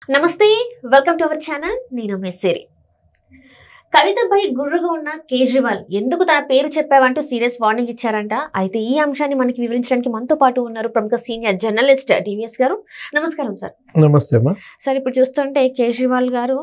నమస్తే, welcome to our channel. నేను మెస్సేరి. కవితపై గుర్రుగా ఉన్న కేజ్రీవాల్ ఎందుకు తన పేరు చెప్పావంటూ సీరియస్ వార్నింగ్ ఇచ్చారంట. అయితే ఈ అంశాన్ని మనకి వివరించడానికి మనతో పాటు ఉన్నారు ప్రముఖ సీనియర్ జర్నలిస్ట్ డివిఎస్ గారు. నమస్కారం సార్. నమస్తే అమ్మా. సార్, ఇప్పుడు చూస్తుంటే కేజ్రీవాల్ గారు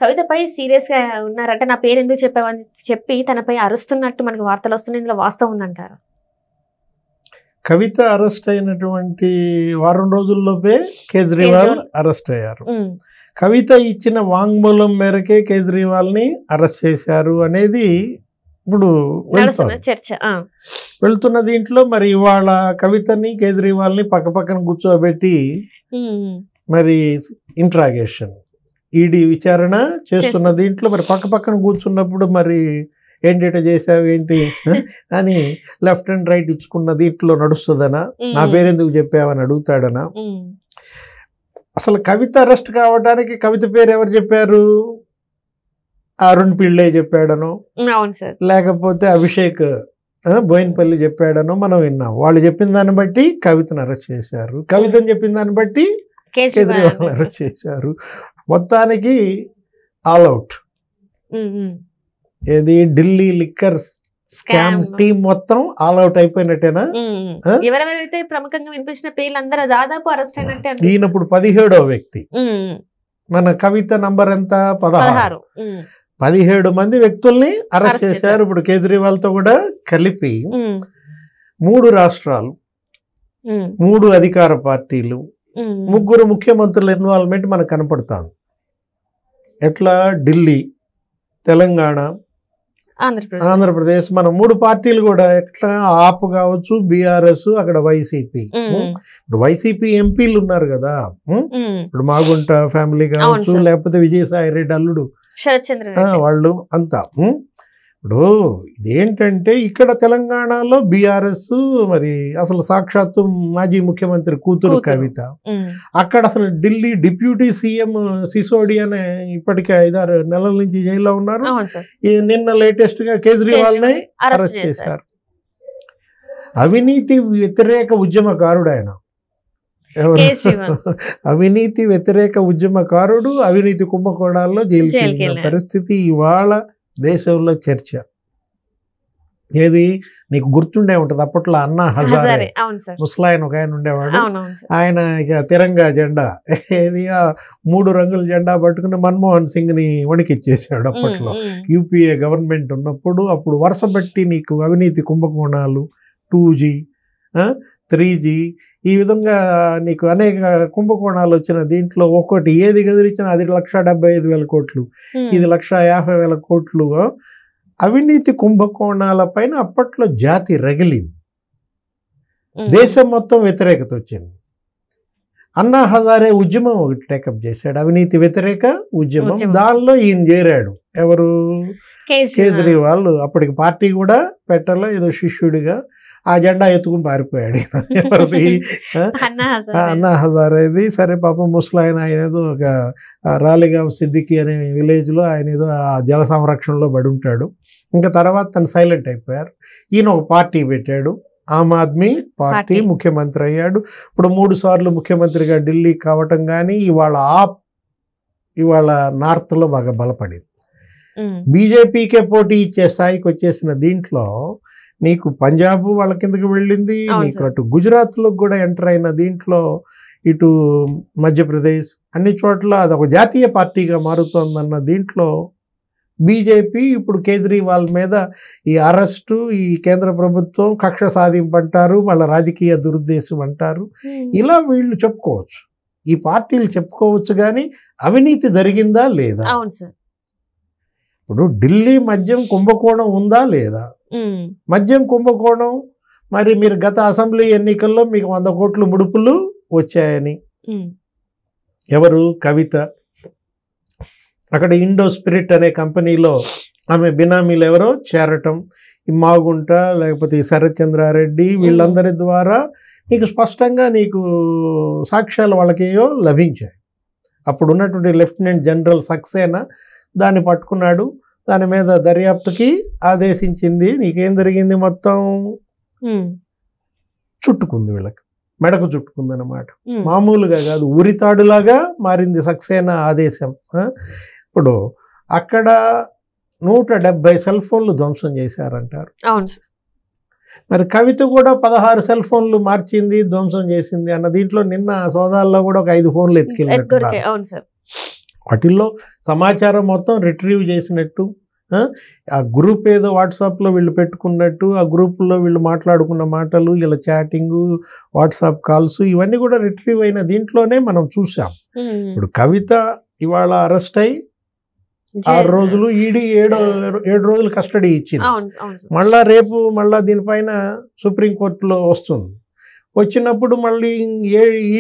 కవితపై సీరియస్ గా ఉన్నారంట. నా పేరు ఎందుకు చెప్పావని చెప్పి తనపై అరుస్తున్నట్టు మనకి వార్తలు వస్తున్నాయి. ఇందులో వాస్తవం ఉందంటారు? కవిత అరెస్ట్ అయినటువంటి వారం రోజుల్లోపే కేజ్రీవాల్ అరెస్ట్ అయ్యారు. కవిత ఇచ్చిన వాంగ్మూలం మేరకే కేజ్రీవాల్ ని అరెస్ట్ చేశారు అనేది ఇప్పుడు చర్చ వెళ్తున్న దీంట్లో మరి ఇవాళ కవితని కేజ్రీవాల్ ని పక్కన కూర్చోబెట్టి మరి ఇంట్రాగేషన్ ఈడీ విచారణ చేస్తున్న దీంట్లో మరి పక్కన కూర్చున్నప్పుడు మరి ఏంటి చేసావు ఏంటి అని లెఫ్ట్ అండ్ రైట్ ఇచ్చుకున్న దీంట్లో నడుస్తుందనా, నా పేరెందుకు చెప్పావని అడుగుతాడనా? అసలు కవిత అరెస్ట్ కావడానికి కవిత పేరు ఎవరు చెప్పారు? అరుణ్ పిళ్ళే చెప్పాడనో లేకపోతే అభిషేక్ బోయిన్పల్లి చెప్పాడనో మనం విన్నాం. వాళ్ళు చెప్పిన దాన్ని బట్టి కవితను అరెస్ట్ చేశారు, కవితను చెప్పిన దాన్ని బట్టి కేజ్రీవాల్ అరెస్ట్ చేశారు. మొత్తానికి ఆల్ అవుట్. ఏది ఢిల్లీ లిక్కర్ స్కామ్ టీం మొత్తం ఆల్ అవుట్ అయిపోయినట్టేనా? ఎవరెవరైతే ప్రముఖంగా వినిపించిన పేర్లు అందరూ దాదాపు అరెస్ట్ అయినట్టే. ఈయనప్పుడు 17వ వ్యక్తి. మన కవిత నంబర్ ఎంత? 16. 17 మంది వ్యక్తుల్ని అరెస్ట్ చేశారు. ఇప్పుడు కేజ్రీవాల్ తో కూడా కలిపి 3 రాష్ట్రాలు, 3 అధికార పార్టీలు, 3 ముఖ్యమంత్రుల ఇన్వాల్వ్మెంట్ మనకు కనపడుతుంది. ఎట్లా? ఢిల్లీ, తెలంగాణ, ఆంధ్రప్రదేశ్, మన 3 పార్టీలు కూడా ఎట్లా? ఆప్ కావచ్చు, బీఆర్ఎస్, అక్కడ వైసీపీ. ఇప్పుడు వైసీపీ ఎంపీలు ఉన్నారు కదా, ఇప్పుడు మాగుంట ఫ్యామిలీ కావచ్చు, లేకపోతే విజయసాయి రెడ్డి అల్లుడు వాళ్ళు అంతా. ఇప్పుడు ఇదేంటంటే ఇక్కడ తెలంగాణలో బీఆర్ఎస్ మరి అసలు సాక్షాత్తు మాజీ ముఖ్యమంత్రి కూతురు కవిత. అక్కడ అసలు ఢిల్లీ డిప్యూటీ సీఎం సిసోడియా ఇప్పటికే 5-6 నెలల నుంచి జైల్లో ఉన్నారు. నిన్న లేటెస్ట్ గా కేజ్రీవాల్ ని అరెస్ట్ చేశారు. అవినీతి వ్యతిరేక ఉద్యమకారుడు ఆయన. అవినీతి వ్యతిరేక ఉద్యమకారుడు అవినీతి కుంభకోణాల్లో జైలుకి వెళ్ళిన పరిస్థితి ఇవాళ దేశంలో చర్చ. ఏది నీకు గుర్తుండే ఉంటది, అప్పట్లో అన్నా హజారే ముసలాయన ఒక ఆయన ఉండేవాడు. ఆయన ఇక తిరంగా జెండా, ఏది 3 రంగుల జెండా పట్టుకుని మన్మోహన్ సింగ్ ని వణికిచ్చేసాడు అప్పట్లో యూపీఏ గవర్నమెంట్ ఉన్నప్పుడు. అప్పుడు వరుస బట్టి నీకు అవినీతి కుంభకోణాలు, 2G 3G ఈ విధంగా నీకు అనేక కుంభకోణాలు వచ్చిన దీంట్లో ఒక్కొక్కటి ఏది గదిలిచ్చినా అది 1,75,000 కోట్లు, ఇది 1,50,000 కోట్లు. అవినీతి కుంభకోణాల పైన అప్పట్లో జాతి రగిలింది, దేశం మొత్తం వ్యతిరేకత వచ్చింది. అన్నా హజారే ఉద్యమం ఒకటి టేకప్ చేశాడు, అవినీతి వ్యతిరేక ఉద్యమం. దానిలో ఈయన చేరాడు. ఎవరు? కేజ్రీవాల్. అప్పటికి పార్టీ కూడా పెట్టాలో, ఏదో శిష్యుడిగా ఆ జెండా ఎత్తుకుని పారిపోయాడు. అన్నా హజారేది. సరే పాపం ముసలాయన, ఆయన ఏదో ఒక రాలిగాం సిద్దికి అనే విలేజ్లో ఆయన ఏదో ఆ జల సంరక్షణలో పడి ఉంటాడు. ఇంకా తర్వాత తను సైలెంట్ అయిపోయారు. ఈయన ఒక పార్టీ పెట్టాడు, ఆమ్ ఆద్మీ పార్టీ. ముఖ్యమంత్రి అయ్యాడు. ఇప్పుడు 3 సార్లు ముఖ్యమంత్రిగా ఢిల్లీ కావటం. కానీ ఇవాళ నార్త్లో బాగా బలపడింది. బీజేపీకే పోటీ ఇచ్చే స్థాయికి వచ్చేసిన దీంట్లో నీకు పంజాబ్ వాళ్ళ కిందకి వెళ్ళింది, నీకు అటు గుజరాత్లో కూడా ఎంటర్ అయిన దీంట్లో, ఇటు మధ్యప్రదేశ్, అన్ని చోట్ల అదొక జాతీయ పార్టీగా మారుతోందన్న దీంట్లో బీజేపీ ఇప్పుడు కేజ్రీవాల్ మీద ఈ అరెస్టు, ఈ కేంద్ర ప్రభుత్వం కక్ష సాధింపు అంటారు, వాళ్ళ రాజకీయ దురుద్దేశం అంటారు. ఇలా వీళ్ళు చెప్పుకోవచ్చు, ఈ పార్టీలు చెప్పుకోవచ్చు. కానీ అవినీతి జరిగిందా లేదా? ఇప్పుడు ఢిల్లీ మద్యం కుంభకోణం ఉందా లేదా? మద్యం కుంభకోణం మరి మీరు గత అసెంబ్లీ ఎన్నికల్లో మీకు 100 కోట్ల ముడుపులు వచ్చాయని ఎవరు? కవిత. అక్కడ ఇండో స్పిరిట్ అనే కంపెనీలో ఆమె బినామీలు ఎవరో చేరటం, ఈ మాగుంట లేకపోతే ఈ శరత్చంద్రారెడ్డి వీళ్ళందరి ద్వారా నీకు స్పష్టంగా నీకు సాక్ష్యాలు వాళ్ళకేయో లభించాయి. అప్పుడు ఉన్నటువంటి లెఫ్టినెంట్ జనరల్ సక్సేనా దాన్ని పట్టుకున్నాడు, దాని మీద దర్యాప్తుకి ఆదేశించింది. నీకేం జరిగింది? మొత్తం చుట్టుకుంది వీళ్ళకి. మెడకు చుట్టుకుందనమాట. మామూలుగా కాదు, ఉరితాడులాగా మారింది సక్సేనా ఆదేశం. ఇప్పుడు అక్కడ 170 సెల్ ఫోన్లు ధ్వంసం చేశారంటారు. మరి కవిత కూడా 16 సెల్ ఫోన్లు మార్చింది, ధ్వంసం చేసింది అన్న దీంట్లో నిన్న సోదాల్లో కూడా ఒక 5 ఫోన్లు ఎత్తుకెళ్ళినట్టు. వాటిల్లో సమాచారం మొత్తం రిట్రీవ్ చేసినట్టు, ఆ గ్రూప్ ఏదో వాట్సాప్లో వీళ్ళు పెట్టుకున్నట్టు, ఆ గ్రూపుల్లో వీళ్ళు మాట్లాడుకున్న మాటలు, ఇలా చాటింగు, వాట్సాప్ కాల్స్ ఇవన్నీ కూడా రిట్రీవ్ అయిన దీంట్లోనే మనం చూసాం. ఇప్పుడు కవిత ఇవాళ అరెస్ట్ అయి 6 రోజులు, ఈడీ 7 రోజులు కస్టడీ ఇచ్చింది. మళ్ళా రేపు మళ్ళా దీనిపైన సుప్రీంకోర్టులో వస్తుంది. వచ్చినప్పుడు మళ్ళీ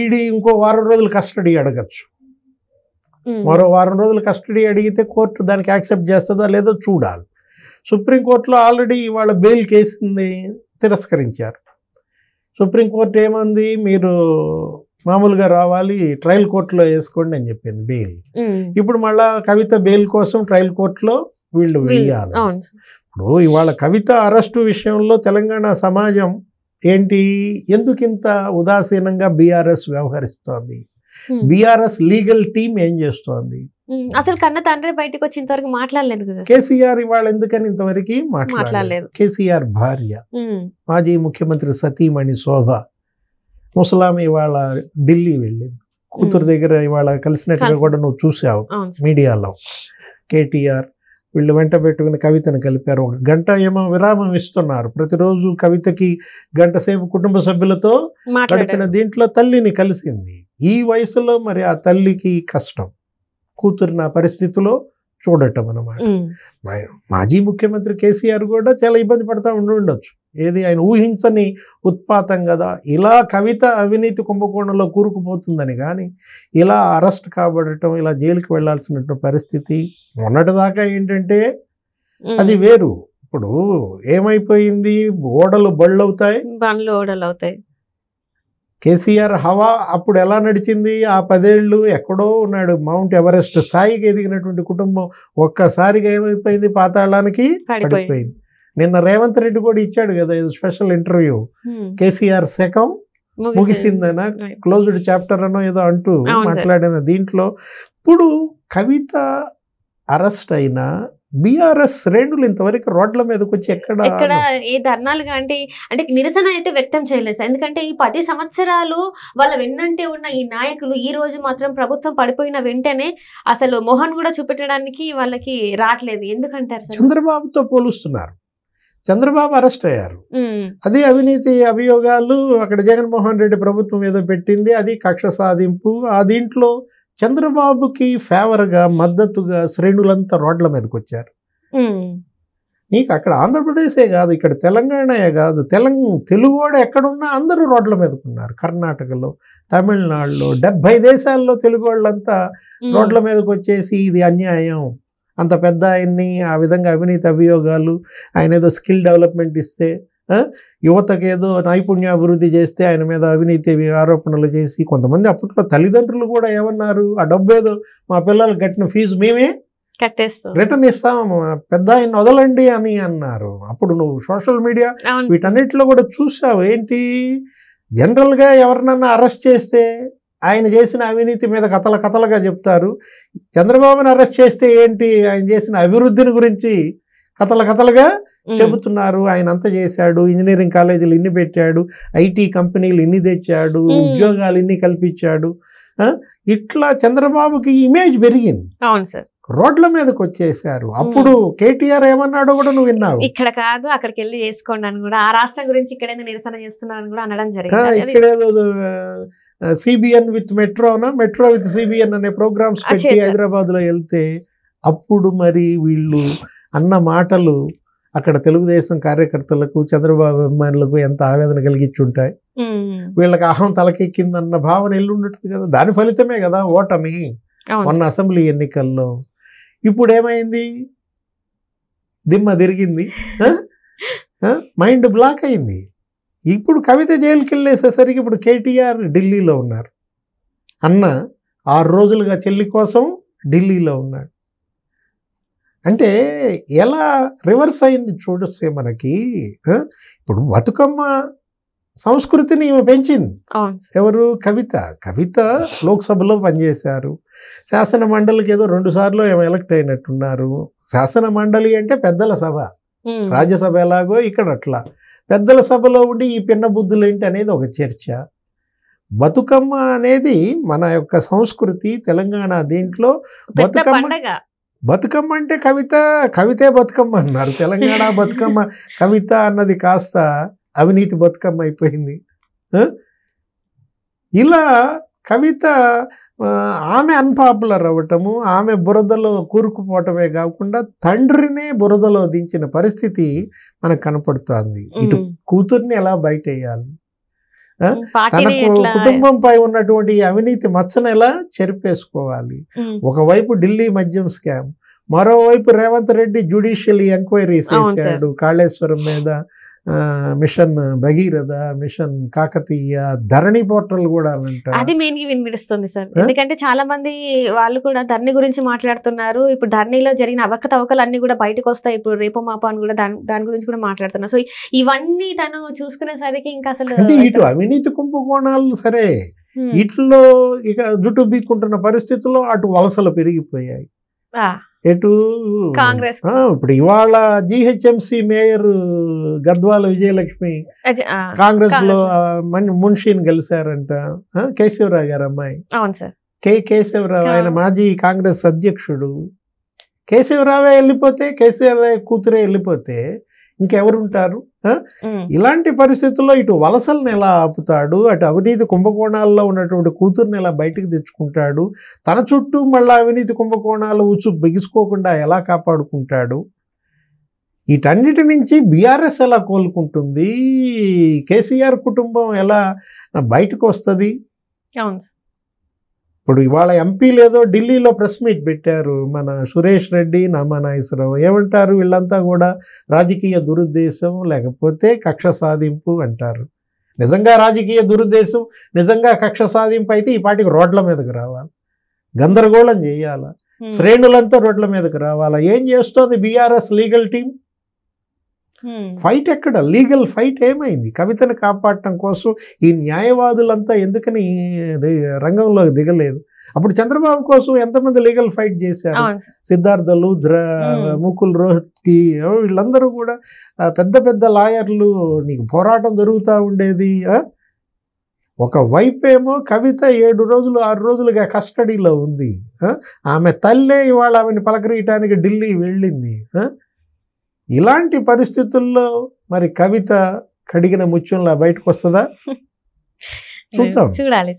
ఈడీ ఇంకో 1 వారం రోజులు కస్టడీ అడగచ్చు. మరో 1 వారం రోజులు కస్టడీ అడిగితే కోర్టు దానికి యాక్సెప్ట్ చేస్తుందా లేదో చూడాలి. సుప్రీంకోర్టులో ఆల్రెడీ ఇవాళ బెయిల్ కేసుని తిరస్కరించారు. సుప్రీంకోర్టు ఏమంది, మీరు మామూలుగా రావాలి, ట్రయల్ కోర్టులో వేసుకోండి అని చెప్పింది బెయిల్. ఇప్పుడు మళ్ళా కవిత బెయిల్ కోసం ట్రయల్ కోర్టులో వీళ్ళు వేయాలి. ఇప్పుడు ఇవాళ కవిత అరెస్టు విషయంలో తెలంగాణ సమాజం ఏంటి, ఎందుకింత ఉదాసీనంగా బీఆర్ఎస్ వ్యవహరిస్తోంది, బీఆర్ఎస్ లీగల్ టీమ్ ఏం చేస్తోంది? అసలు కన్న తండ్రి బయటకు వచ్చి ఇంతవరకు మాట్లాడలేదు కదా. కేసీఆర్ ఇవాళ ఎందుకని ఇంతవరకు మాట్లాడలేదు? కేసీఆర్ భార్య మాజీ ముఖ్యమంత్రి సతీమణి శోభ ముసలామి ఇవాళ ఢిల్లీ వెళ్ళింది. కూతురు దగ్గర ఇవాళ కలిసినట్టుగా కూడా నువ్వు చూసావు మీడియాలో. కేటీఆర్ వీళ్ళు వెంట పెట్టుకుని కవితను కలిపారు. 1 గంట ఏమో విరామం ఇస్తున్నారు. ప్రతిరోజు కవితకి 1 గంట సేపు కుటుంబ సభ్యులతో గడిపిన దీంట్లో తల్లిని కలిసింది. ఈ వయసులో మరి ఆ తల్లికి కష్టం, కూతురు నా పరిస్థితిలో చూడటం అన్నమాట. మాజీ ముఖ్యమంత్రి కేసీఆర్ కూడా చాలా ఇబ్బంది పడతా ఉండొచ్చు. ఏది ఆయన ఊహించని ఉత్పాతం కదా. ఇలా కవిత అవినీతి కుంభకోణంలో కూరుకుపోతుందని కానీ ఇలా అరెస్ట్ కాబడటం, ఇలా జైలుకి వెళ్లాల్సిన పరిస్థితి మొన్నటిదాకా ఏంటంటే అది వేరు. ఇప్పుడు ఏమైపోయింది, ఓడలు బళ్ళవుతాయి, ఓడలు అవుతాయి. కేసీఆర్ హవా అప్పుడు ఎలా నడిచింది, ఆ 10 ఏళ్ళు ఎక్కడో ఉన్నాడు, మౌంట్ ఎవరెస్ట్ స్థాయికి ఎదిగినటువంటి కుటుంబం ఒక్కసారిగా ఏమైపోయింది, పాతాళానికి పడిపోయింది. నిన్న రేవంత్ రెడ్డి కూడా ఇచ్చాడు కదా ఇది స్పెషల్ ఇంటర్వ్యూ, కేసీఆర్ శకం ముగిసిందనా, క్లోజ్డ్ చాప్టర్ అనో ఏదో అంటూ మాట్లాడిన దీంట్లో. ఇప్పుడు కవిత అరెస్ట్ అయినా బీఆర్ఎస్ శ్రేణులు ఇంతవరకు రోడ్ల మీదకి వచ్చి ఎక్కడ ఏ ధర్నాలు అంటే నిరసన అయితే వ్యక్తం చేయలేదు. ఎందుకంటే ఈ 10 సంవత్సరాలు వాళ్ళ వెన్నంటే ఉన్న ఈ నాయకులు ఈ రోజు మాత్రం ప్రభుత్వం పడిపోయిన వెంటనే అసలు మొహన్ కూడా చూపెట్టడానికి వాళ్ళకి రావట్లేదు. ఎందుకంటారు? చంద్రబాబుతో పోలుస్తున్నారు. చంద్రబాబు అరెస్ట్ అయ్యారు, అది అవినీతి అభియోగాలు. అక్కడ జగన్మోహన్ రెడ్డి ప్రభుత్వం ఏదో పెట్టింది, అది కక్ష సాధింపు. ఆ దీంట్లో చంద్రబాబుకి ఫేవర్గా మద్దతుగా శ్రేణులంతా రోడ్ల మీదకి వచ్చారు. నీకు అక్కడ ఆంధ్రప్రదేశే కాదు, ఇక్కడ తెలంగాణయే కాదు, తెలుగు కూడా ఎక్కడున్నా అందరూ రోడ్ల మీదకున్నారు. కర్ణాటకలో, తమిళనాడులో, 70 దేశాల్లో తెలుగు వాళ్ళంతా రోడ్ల మీదకి వచ్చేసి ఇది అన్యాయం, అంత పెద్ద ఆయన్ని ఆ విధంగా అవినీతి అభియోగాలు, ఆయన ఏదో స్కిల్ డెవలప్మెంట్ ఇస్తే, యువతకు ఏదో నైపుణ్యాభివృద్ధి చేస్తే ఆయన మీద అవినీతి ఆరోపణలు చేసి, కొంతమంది అప్పట్లో తల్లిదండ్రులు కూడా ఏమన్నారు, ఆ డబ్బు ఏదో మా పిల్లలకు కట్టిన ఫీజు మేమే రిటర్న్ ఇస్తాము, పెద్ద ఆయన వదలండి అని అన్నారు. అప్పుడు నువ్వు సోషల్ మీడియా వీటన్నిటిలో కూడా చూసావు. ఏంటి, జనరల్గా ఎవరినన్నా అరెస్ట్ చేస్తే ఆయన చేసిన అవినీతి మీద కథలుగా చెప్తారు. చంద్రబాబుని అరెస్ట్ చేస్తే ఏంటి, ఆయన చేసిన అభివృద్ధిని గురించి కథలుగా చెబుతున్నారు. ఆయన అంత చేశాడు, ఇంజనీరింగ్ కాలేజీలు ఇన్ని పెట్టాడు, ఐటీ కంపెనీలు ఇన్ని తెచ్చాడు, ఉద్యోగాలు ఇన్ని కల్పించాడు. ఇట్లా చంద్రబాబుకి ఇమేజ్ పెరిగింది. అవును సార్, రోడ్ల మీదకి వచ్చేసారు. అప్పుడు కేటీఆర్ ఏమన్నాడో కూడా నువ్వు విన్నావు. ఇక్కడ కాదు అక్కడికి వెళ్ళి చేసుకోండి అని కూడా, ఆ రాష్ట్రం గురించి ఇక్కడేదో నిరసన చేస్తున్నారని కూడా అనడం జరిగింది. ఇక్కడేదో సిబిఎన్ విత్ మెట్రోనా, మెట్రో విత్ సిబిఎన్ అనే ప్రోగ్రామ్స్ పెట్టి హైదరాబాద్ లో వెళ్తే అప్పుడు మరి వీళ్ళు అన్న మాటలు అక్కడ తెలుగుదేశం కార్యకర్తలకు, చంద్రబాబు అభిమానులకు ఎంత ఆవేదన కలిగించుంటాయి. వీళ్ళకి అహం తలకెక్కిందన్న భావన ఎల్లుండదు కదా. దాని ఫలితమే కదా ఓటమి మొన్న అసెంబ్లీ ఎన్నికల్లో. ఇప్పుడు ఏమైంది, దిమ్మ తిరిగింది, మైండ్ బ్లాక్ అయింది. ఇప్పుడు కవిత జైలుకి వెళ్ళేసేసరికి ఇప్పుడు కేటీఆర్ ఢిల్లీలో ఉన్నారు. అన్న 6 రోజులుగా చెల్లి కోసం ఢిల్లీలో ఉన్నాడు. అంటే ఎలా రివర్స్ అయింది చూడొస్తే మనకి. ఇప్పుడు బతుకమ్మ సంస్కృతిని ఈమె పెంచింది. అవును సార్. ఎవరు? కవిత. కవిత లోక్సభలో పనిచేశారు. శాసన మండలికి ఏదో 2 సార్లు ఏమో ఎలక్ట్ అయినట్టున్నారు. శాసన మండలి అంటే పెద్దల సభ. రాజ్యసభ ఎలాగో ఇక్కడ అట్లా పెద్దల సభలో ఉండి ఈ పిన్న బుద్ధులు ఏంటి అనేది ఒక చర్చ. బతుకమ్మ అనేది మన యొక్క సంస్కృతి, తెలంగాణ దీంట్లో బతుకమ్మ అంటే కవితే బతుకమ్మ అన్నారు. తెలంగాణ బతుకమ్మ కవిత అన్నది కాస్త అవినీతి బతుకమ్మ అయిపోయింది. ఇలా కవిత ఆమె అన్పాపులర్ అవ్వటము, ఆమె బురదలో కూరుకుపోవటమే కాకుండా తండ్రినే బురదలో దించిన పరిస్థితి మనకు కనపడుతుంది. ఇటు కూతుర్ని ఎలా బయట వేయాలి, తనకు కుటుంబంపై ఉన్నటువంటి అవినీతి మచ్చను ఎలా చెరిపేసుకోవాలి. ఒకవైపు ఢిల్లీ మద్యం స్కామ్, మరోవైపు రేవంత్ రెడ్డి జ్యుడిషియల్ ఎంక్వైరీస్ చేశాడు కాళేశ్వరం మీద, మిషన్ భగీరథ, మిషన్ కాకతీయ, ధరణి పోర్టల్ కూడా అది మెయిన్ గా వినిపిస్తుంది సార్. ఎందుకంటే చాలా మంది వాళ్ళు కూడా ధరణి గురించి మాట్లాడుతున్నారు. ఇప్పుడు ధరణిలో జరిగిన అవకతవకలు అన్ని కూడా బయటకు వస్తాయి. ఇప్పుడు రేపో మాపో అని కూడా దాని గురించి కూడా మాట్లాడుతున్నారు. సో ఇవన్నీ తను చూసుకునేసరికి ఇంకా అసలు ఇటు అవినీతి కుంభకోణాలు సరే, ఇట్లో ఇక జుట్టు బీక్కుంటున్న పరిస్థితుల్లో అటు వలసలు పెరిగిపోయాయి. ఎటు కాంగ్రెస్ ఇప్పుడు ఇవాళ జిహెచ్ఎంసి మేయర్ గద్వాల విజయలక్ష్మి కాంగ్రెస్ లో మున్షిని కలిశారంట. కేశవరావు గారు అమ్మాయి. అవును సార్. కేశవరావు ఆయన మాజీ కాంగ్రెస్ అధ్యక్షుడు. కేశవరావే వెళ్ళిపోతే, కేశవరావు కూతురే వెళ్ళిపోతే ఇంకెవరుంటారు? ఇలాంటి పరిస్థితుల్లో ఇటు వలసలను ఎలా ఆపుతాడు, అటు అవినీతి కుంభకోణాల్లో ఉన్నటువంటి కూతుర్ని ఎలా బయటకు తెచ్చుకుంటాడు, తన చుట్టూ మళ్ళీ అవినీతి కుంభకోణాలు బిగుసుకోకుండా ఎలా కాపాడుకుంటాడు, వీటన్నిటి నుంచి బీఆర్ఎస్ ఎలా కోలుకుంటుంది, కేసీఆర్ కుటుంబం ఎలా బయటకు వస్తుంది? ఇప్పుడు ఇవాళ ఎంపీలు ఏదో ఢిల్లీలో ప్రెస్ మీట్ పెట్టారు, మన సురేష్ రెడ్డి, నామా నాగేశ్వరరావు. ఏమంటారు? వీళ్ళంతా కూడా రాజకీయ దురుద్దేశం లేకపోతే కక్ష సాధింపు అంటారు. నిజంగా రాజకీయ దురుద్దేశం, నిజంగా కక్ష సాధింపు అయితే ఈ పాటికి రోడ్ల మీదకి రావాలి, గందరగోళం చేయాలా, శ్రేణులంతా రోడ్ల మీదకి రావాలా. ఏం చేస్తోంది బీఆర్ఎస్ లీగల్ టీం? ఫైట్ ఎక్కడ? లీగల్ ఫైట్ ఏమైంది? కవితను కాపాడటం కోసం ఈ న్యాయవాదులంతా ఎందుకని రంగంలో దిగలేదు? అప్పుడు చంద్రబాబు కోసం ఎంతమంది లీగల్ ఫైట్ చేశారు? సిద్ధార్థ లూథ్రా, ముకుల్ రోహత్కి, వీళ్ళందరూ కూడా పెద్ద పెద్ద లాయర్లు. నీకు పోరాటం జరుగుతూ ఉండేది. ఒక వైపేమో కవిత 7 రోజులు 6 రోజులుగా కస్టడీలో ఉంది. ఆమె తల్లే ఇవాళ ఆమెను పలకరీయటానికి ఢిల్లీ వెళ్ళింది. ఇలాంటి పరిస్థితుల్లో మరి కవిత కడిగిన ముత్యంలా బయటకు వస్తుందా? చూద్దాం. చూడాలి.